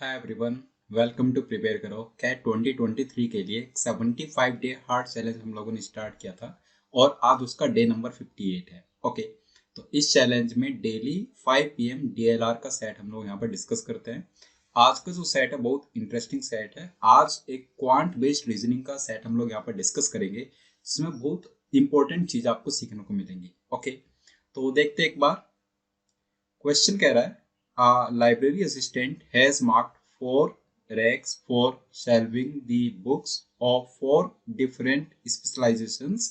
Hi everyone, welcome to prepare करो CAT 2023 के लिए 75 डे हार्ड चैलेंज हम लोगों ने स्टार्ट किया था और आज उसका डे नंबर 58 है। ओके, तो इस चैलेंज में डेली 5 PM DLR का सेट हम लोग यहाँ पर डिस्कस करते हैं। आज का जो सेट है बहुत इंटरेस्टिंग सेट है। आज एक क्वांट बेस्ड रीजनिंग का सेट हम लोग यहाँ पर डिस्कस करेंगे जिसमें बहुत इंपॉर्टेंट चीज आपको सीखने को मिलेंगी। ओके, तो देखते एक बार। क्वेश्चन कह रहा है library assistant has marked 4 racks for shelving the books of 4 different specializations.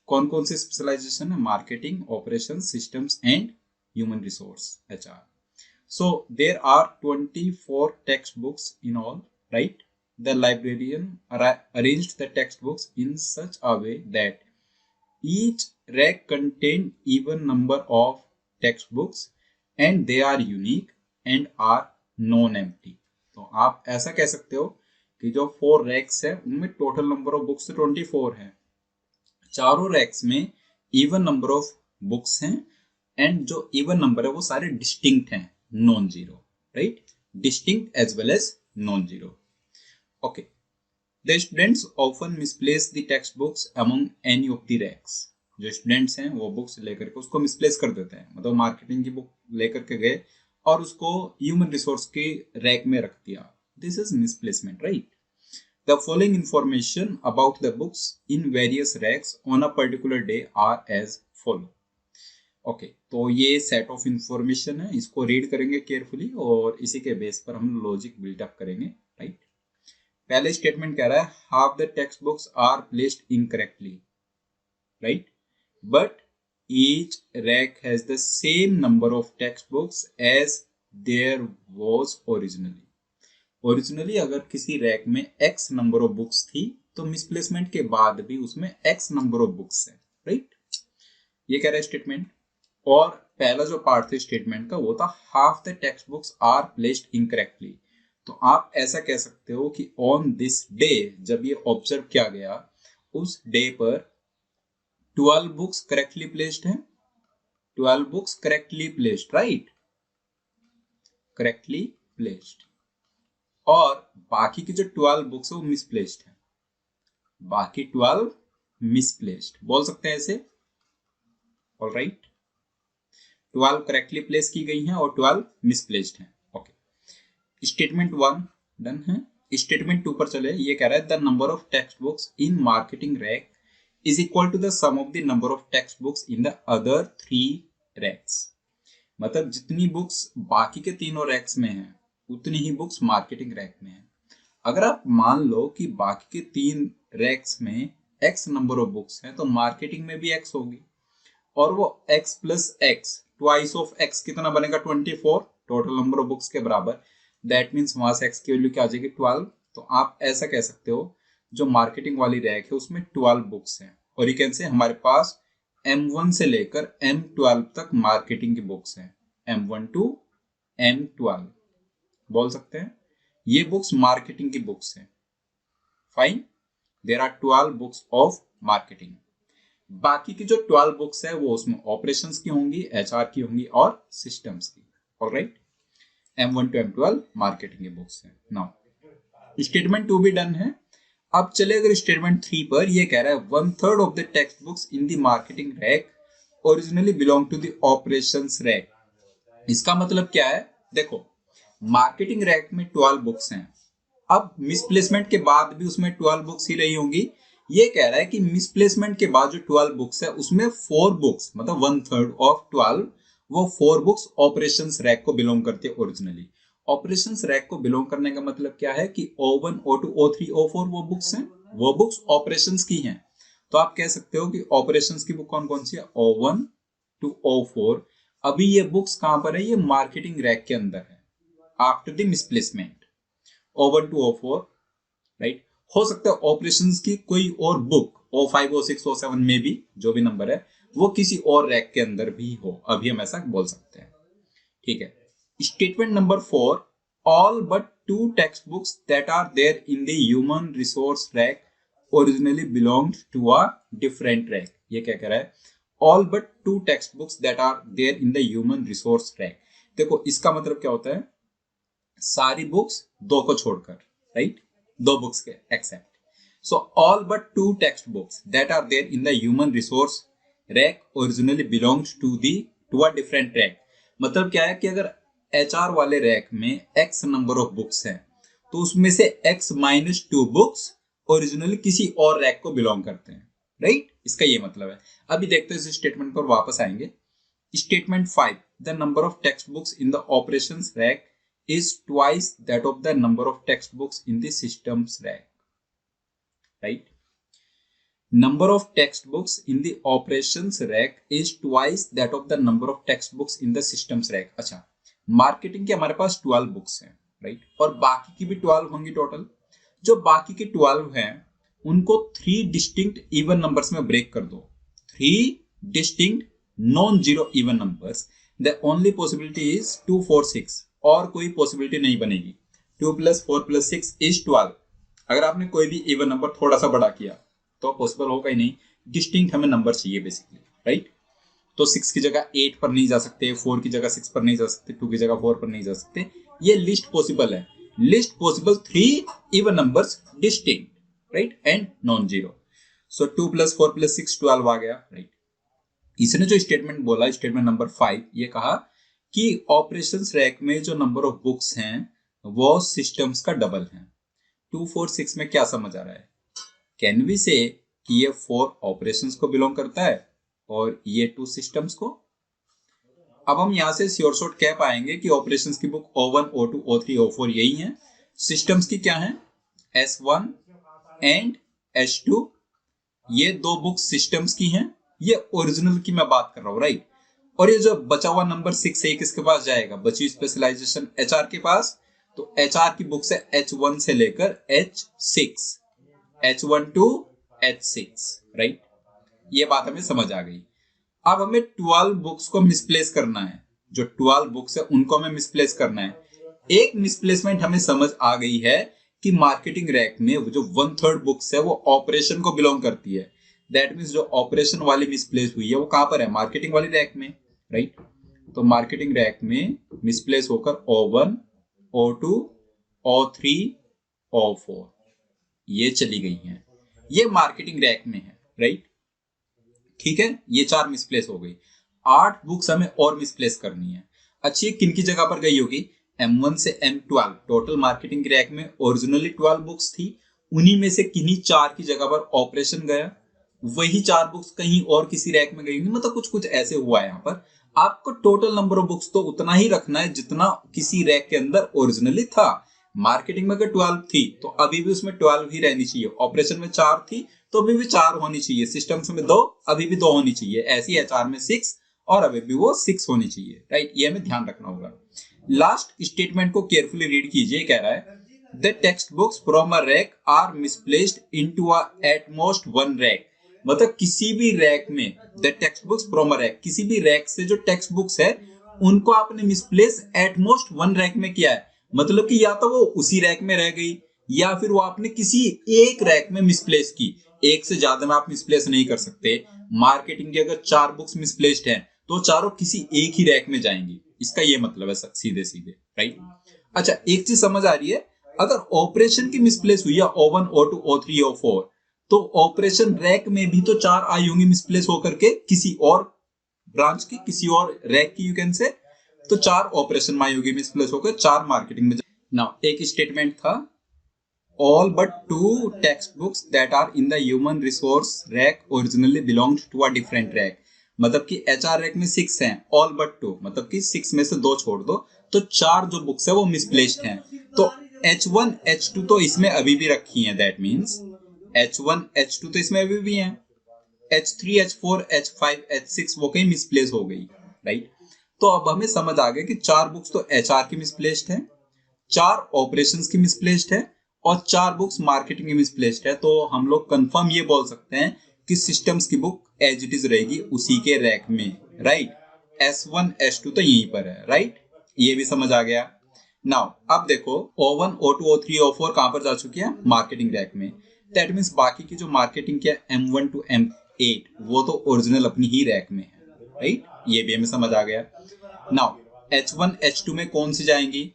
कौन कौन से स्पेशलाइजेशन है? Marketing, operation, systems and human resource HR. So there are 24 textbooks in all, right? The librarian arranged the textbooks in such a way that each rack contained even number of textbooks and they are unique and are non-empty. तो आप ऐसा कह सकते हो कि जो 4 racks है उनमें टोटल नंबर ऑफ बुक्स 24 है। चारों रैक्स में इवन नंबर ऑफ बुक्स हैं एंड जो इवन नंबर है वो सारे डिस्टिंक्ट हैं, non zero, right? Distinct as well as non zero. Okay, The students often misplace the textbooks among any of the racks. जो स्टूडेंट्स हैं वो बुक्स लेकर के उसको मिसप्लेस कर देते हैं, मतलब मार्केटिंग की बुक लेकर के गए और उसको ह्यूमन रिसोर्स के रैक में रख दिया। This is misplacement, right? The following information about the books in various racks on a particular day are as follow. Okay, तो ये सेट ऑफ इंफॉर्मेशन है, इसको रीड करेंगे केयरफुली और इसी के बेस पर हम लॉजिक बिल्डअप करेंगे, राइट? पहले स्टेटमेंट कह रहा है half the text books are placed incorrectly, right? But each rack has the same number of text books as there was originally अगर किसी रैक में x नंबर ऑफ बुक्स थी तो मिसप्लेसमेंट के बाद भी उसमें x नंबर ऑफ बुक्स है, राइट? ये कह रहा है स्टेटमेंट। और पहला जो पार्ट था स्टेटमेंट का वो था half the text books are placed incorrectly. तो आप ऐसा कह सकते हो कि ऑन दिस डे, जब ये ऑब्जर्व किया गया, उस डे पर 12 बुक्स करेक्टली प्लेस्ड हैं। 12 books correctly placed, right? Correctly placed. और बाकी की जो 12 बुक्स है वो मिसप्लेस्ड है। बाकी 12 मिसप्लेस्ड बोल सकते हैं ऐसे, ऑलराइट? 12 करेक्टली प्लेस की गई हैं और 12 मिसप्लेस्ड हैं। ओके, स्टेटमेंट 1 डन है। स्टेटमेंट 2 पर चले। ये कह रहा है the number of text books in marketing rack is equal to the sum of the number of text books in the other 3 racks. मतलब जितनी बुक्स बाकी के तीनों रैक्स में हैं उतनी ही बुक्स मार्केटिंग रैक में है। अगर आप मान लो कि बाकी के 3 रैक्स में x नंबर ऑफ बुक्स हैं तो मार्केटिंग में भी x होगी और वो x plus x twice of x कितना बनेगा? 24 टोटल नंबर ऑफ बुक्स के बराबर। दैट मीन्स वहां से x की वैल्यू क्या आ जाएगी? 12। तो आप ऐसा कह सकते हो जो मार्केटिंग वाली रैक है उसमें 12 बुक्स हैं और ये कैसे हमारे पास M1 से लेकर M12 तक मार्केटिंग की बुक्स हैं। M1 टू M12 बोल सकते हैं ये बुक्स मार्केटिंग की बुक्स हैं। Fine, there are 12 books of marketing. बाकी की जो 12 बुक्स है वो उसमें ऑपरेशंस की होंगी, HR की होंगी और सिस्टम्स की। Alright, M1 to M12 marketing की बुक्स है। नाउ स्टेटमेंट 2 भी डन है। अब चले अगर स्टेटमेंट 3 पर। ये कह रहा है 1/3 of the text books in the marketing rack originally belong to the operations rack. इसका मतलब क्या है? देखो, मार्केटिंग रैक में 12 बुक्स हैं। अब मिसप्लेसमेंट के बाद भी उसमें 12 बुक्स ही रही होंगी। ये कह रहा है कि मिसप्लेसमेंट के बाद जो 12 बुक्स है उसमें 4 बुक्स, मतलब 1/3 ऑफ 12, वो 4 बुक्स ऑपरेशंस रैक को बिलोंग करती है ओरिजिनली। ऑपरेशंस रैक को बिलोंग करने का मतलब क्या है कि O1, O2, O3, O4 वो बुक्स हैं, वो बुक्स ऑपरेशंस की हैं। तो आप कह सकते हो कि ऑपरेशंस की बुक कौन कौन सी है? O1 to O4। अभी ये बुक्स कहां पर है? ये मार्केटिंग रैक के अंदर है after the misplacement. O1 to O4, right? हो सकता है ऑपरेशंस की कोई और बुक O5, O6, O7 में भी जो भी नंबर है वो किसी और रैक के अंदर भी हो। अभी हम ऐसा बोल सकते हैं, ठीक है? Statement number 4, all but 2 text books that are there in the human resource rack originally belonged to a different rack. ये क्या कह रहा है? All but 2 text books that are there in the human resource rack. देखो इसका मतलब क्या होता है? सारी बुक्स दो को छोड़कर, राइट, दो बुक्स के except. So all but two text books that are there in the human resource rack originally belongs to a different rack. मतलब क्या है कि अगर एचआर वाले रैक में एक्स नंबर ऑफ बुक्स हैं तो उसमें से x minus two books originally किसी और रैक को बिलोंग करते हैं, राइट, इसका ये मतलब है। अभी देखते हैं इस स्टेटमेंट पर वापस आएंगे। Statement 5, the number of text books in the operations rack is twice that of the number of textbooks in the systems rack, right? Number of textbooks in the operations rack is twice that of the number of textbooks in the systems rack। अच्छा, marketing के हमारे पास 12 books हैं, right, और बाकी की भी 12 होंगी total. जो बाकी के 12 हैं उनको 3 डिस्टिंक्ट इवन नंबर्स में ब्रेक कर दो, 3 distinct non zero even numbers. The only possibility is 2 4 6, और कोई पॉसिबिलिटी नहीं बनेगी। 2 + 4 + 6 = 12। अगर आपने कोई भी इवन नंबर थोड़ा सा बड़ा किया तो पॉसिबल होगा ही नहीं। डिस्टिंक्ट हमें नंबर चाहिए बेसिकली, राइट। तो 6 की जगह 8 पर नहीं जा सकते, 4 की जगह 6 पर नहीं जा सकते, 2 की जगह 4 पर नहीं जा सकते। ये लिस्ट पॉसिबल है, list possible 3 even numbers distinct, right, and non zero. So 2 + 4 + 6 12 आ गया, राइट। इसने जो स्टेटमेंट बोला, स्टेटमेंट नंबर 5, ये कहा कि ऑपरेशंस रैक में जो नंबर ऑफ बुक्स हैं वो सिस्टम्स का डबल है। 2 4 6 में क्या समझ आ रहा है? कैन वी से कि ये 4 ऑपरेशंस को बिलोंग करता है और ये 2 सिस्टम्स को। अब हम यहां से श्योर शॉर्ट कह पाएंगे कि ऑपरेशंस की book O1 O2 O3 O4 यही है। सिस्टम्स की क्या है? S1 and S2। ये दो बुक्स सिस्टम्स की हैं, ये ओरिजिनल की मैं बात कर रहा हूं, राइट। और ये जो बचा हुआ नंबर 6 है किसके पास जाएगा? बची स्पेशलाइजेशन HR के पास। तो HR की बुक्स है H1 से लेकर H6, H1 to H6, right. ये बात हमें समझ आ गई। अब हमें 12 बुक्स को मिसप्लेस करना है। जो 12 बुक्स है उनको हमें मिसप्लेस करना है। एक मिसप्लेसमेंट हमें समझ आ गई है कि मार्केटिंग रैक में जो 1/3 बुक्स है वो ऑपरेशन को बिलोंग करती है। दैट मीन्स जो ऑपरेशन वाली मिसप्लेस हुई है वो कहां पर है? मार्केटिंग वाली रैक में, राइट। तो मार्केटिंग रैक में मिसप्लेस होकर O1 O2 O3 O4 ये चली गई हैं। ये मार्केटिंग रैक में है, राइट। ठीक है, ये 4 मिसप्लेस हो गई। 8 बुक्स हमें और मिसप्लेस करनी है। अच्छी, किन की जगह पर गई होगी? M1 से M12 टोटल मार्केटिंग रैक में ओरिजिनली 12 बुक्स थी, उन्हीं में से किन्हीं 4 की जगह पर ऑपरेशन गया। वही 4 बुक्स कहीं और किसी रैक में गई होंगी, मतलब कुछ कुछ ऐसे हुआ है। यहाँ पर आपको टोटल नंबर ऑफ बुक्स तो उतना ही रखना है जितना किसी रैक के अंदर ओरिजिनली था। मार्केटिंग में अगर 12 थी तो अभी भी उसमें 12 ही रहनी चाहिए। ऑपरेशन में 4 थी तो अभी भी 4 होनी चाहिए। सिस्टम्स में 2, अभी भी 2 होनी चाहिए। ऐसी HR में 6 और अभी भी वो 6 होनी चाहिए, राइट। ये हमें ध्यान रखना होगा। लास्ट स्टेटमेंट को केयरफुली रीड कीजिए। कह रहा है the text books from a rack are misplaced into a at most one rack. मतलब किसी भी रैक में the text books from a rack, किसी भी रैक से जो टेक्स्ट बुक्स है उनको आपने misplace eight most one rack में किया है। मतलब कि या तो वो उसी रैक में रह गई या फिर वो आपने किसी एक रैक में मिसप्लेस की। एक से ज्यादा में आप मिसप्लेस नहीं कर सकते। मार्केटिंग की अगर 4 बुक्स मिसप्लेस्ड हैं तो चारों किसी एक ही रैक में जाएंगी। इसका ये मतलब है सीधे सीधे, राइट। अच्छा, एक चीज समझ आ रही है, अगर ऑपरेशन की मिसप्लेस हुई है O1 O2 O3 O4 तो ऑपरेशन रैक में भी तो 4 आई होंगी मिसप्लेस होकर के किसी और ब्रांच की, किसी और रैक की, यू कैन से। तो 4 ऑपरेशन में आई होगी मिसप्लेस होकर, 4 मार्केटिंग में। नाउ एक स्टेटमेंट था all but 2 textbooks that are in the human resource rack originally belonged to a different rack। मतलब कि HR रैक में 6 हैं, all but 2 मतलब कि 6 में से 2 छोड़ दो तो 4 जो बुक्स है वो मिसप्लेस्ड हैं। तो H1 H2 तो इसमें अभी भी रखी हैं, दैट मींस H1 H2 तो इसमें अभी भी हैं। H3 H4 H5 H6 वो कहीं मिसप्लेस हो गई, राइट। तो अब हमें समझ आ गया कि 4 बुक्स तो HR की मिसप्लेस्ड हैं, 4 ऑपरेशंस की मिसप्लेस्ड है और 4 बुक्स मार्केटिंग की मिसप्लेस्ड है। तो हम लोग कंफर्म ये बोल सकते हैं कि सिस्टम्स की बुक एज इट इज रहेगी उसी के रैक में, राइट। S1 S2 तो यहीं पर है, राइट। ये भी समझ आ गया। नाउ अब देखो O1 O2 O3 O4 कहां पर जा चुकी है? मार्केटिंग रैक में। दैट मींस बाकी की जो मार्केटिंग की M1 to M8 वो तो ओरिजिनल अपनी ही रैक में है, राइट। ये भी हमें समझ आ गया। नाउ H1 H2 में कौन सी जाएंगी?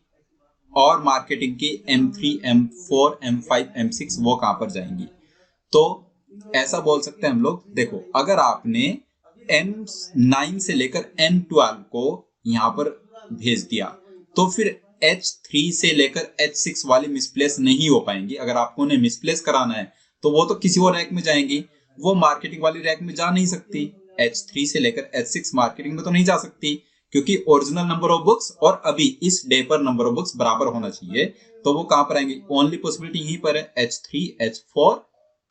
और मार्केटिंग की M3, M4, M5, M6 वो कहां पर जाएंगी। तो ऐसा बोल सकते हैं हम लोग, देखो अगर आपने M9 से लेकर M12 को यहां पर भेज दिया तो फिर H3 से लेकर H6 वाली मिसप्लेस नहीं हो पाएंगी। अगर आपको उन्हें मिसप्लेस कराना है तो वो तो किसी और रैक में जाएंगी, वो मार्केटिंग वाली रैक में जा नहीं सकती। H3 से लेकर H6 मार्केटिंग में तो नहीं जा सकती, क्योंकि ओरिजिनल नंबर ऑफ बुक्स और अभी इस डे पर नंबर ऑफ बुक्स बराबर होना चाहिए। तो वो कहां पर आएंगे, ओनली पॉसिबिलिटी यहीं पर है H3, H4,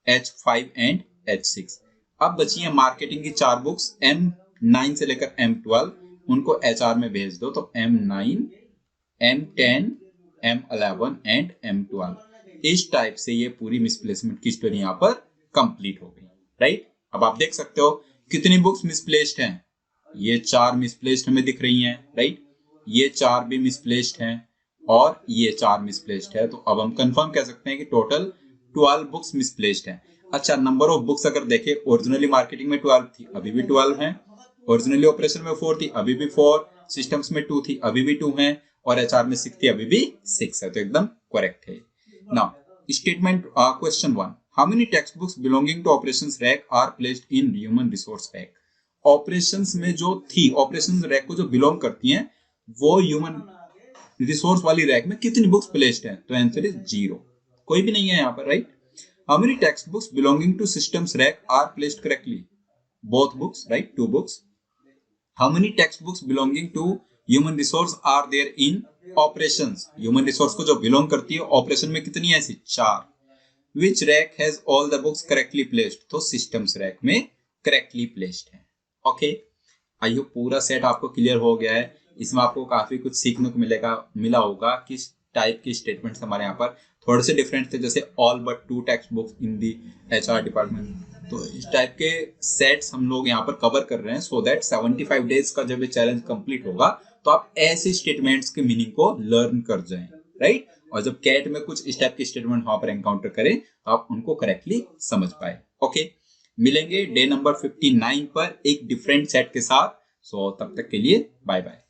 H5 and H6। अब बची है मार्केटिंग की 4 बुक्स M9 से लेकर M12, उनको HR में भेज दो तो M9, M10, M11 and M12। इस टाइप से ये पूरी मिसप्लेसमेंट की स्टोरी यहाँ पर कंप्लीट हो गई, राइट। अब आप देख सकते हो कितनी बुक्स मिसप्लेस्ड हैं, ये 4 मिसप्लेस्ड हमें दिख रही हैं, राइट। ये 4 भी मिसप्लेस्ड हैं और ये 4 मिसप्लेस्ड है। तो अब हम कंफर्म कह सकते हैं कि टोटल 12 बुक्स मिसप्लेस्ड हैं। अच्छा, नंबर ऑफ बुक्स अगर देखें, ओरिजिनली मार्केटिंग में 12 थी, अभी भी 12 हैं। ओरिजिनली ऑपरेशन में 4 थी, अभी भी 4। सिस्टम्स में 2 थी, अभी भी 2 हैं। और HR में 6 थी, अभी भी 6 है। तो एकदम करेक्ट है। Now statement question 1, how many text books belonging to operations rack are placed in human resource rack. Operations में जो थी, ऑपरेशंस रैक को जो बिलोंग करती हैं, वो ह्यूमन रिसोर्स वाली रैक में कितनी बुक्स प्लेस्ड हैं। तो आंसर इज 0, कोई भी नहीं है यहाँ पर, right. How many text books belonging to systems rack are placed correctly, both books, right, 2 books. How many text books belonging to human resource are there in operations, human resource को जो belong करती है operation में कितनी है, ऐसी 4। Which rack has all the books correctly placed, तो systems rack में करेक्टली प्लेस्ड है। ओके, आई होप पूरा सेट आपको क्लियर हो गया है। इसमें आपको काफी कुछ सीखने को मिला होगा किस टाइप की स्टेटमेंट्स हमारे यहाँ पर थोड़े से डिफरेंट थे, जैसे all but 2 text books in the HR department. तो इस टाइप के सेट्स हम लोग यहाँ पर कवर कर रहे हैं, सो दैट 75 डेज का जब ये चैलेंज कंप्लीट होगा तो आप ऐसे स्टेटमेंट्स के मीनिंग को लर्न कर जाएं, राइट। और जब कैट में कुछ इस टाइप के स्टेटमेंट वहां पर एनकाउंटर करें तो आप उनको करेक्टली समझ पाए। ओके, मिलेंगे डे नंबर 59 पर एक डिफरेंट सेट के साथ। सो तब तक के लिए बाय बाय।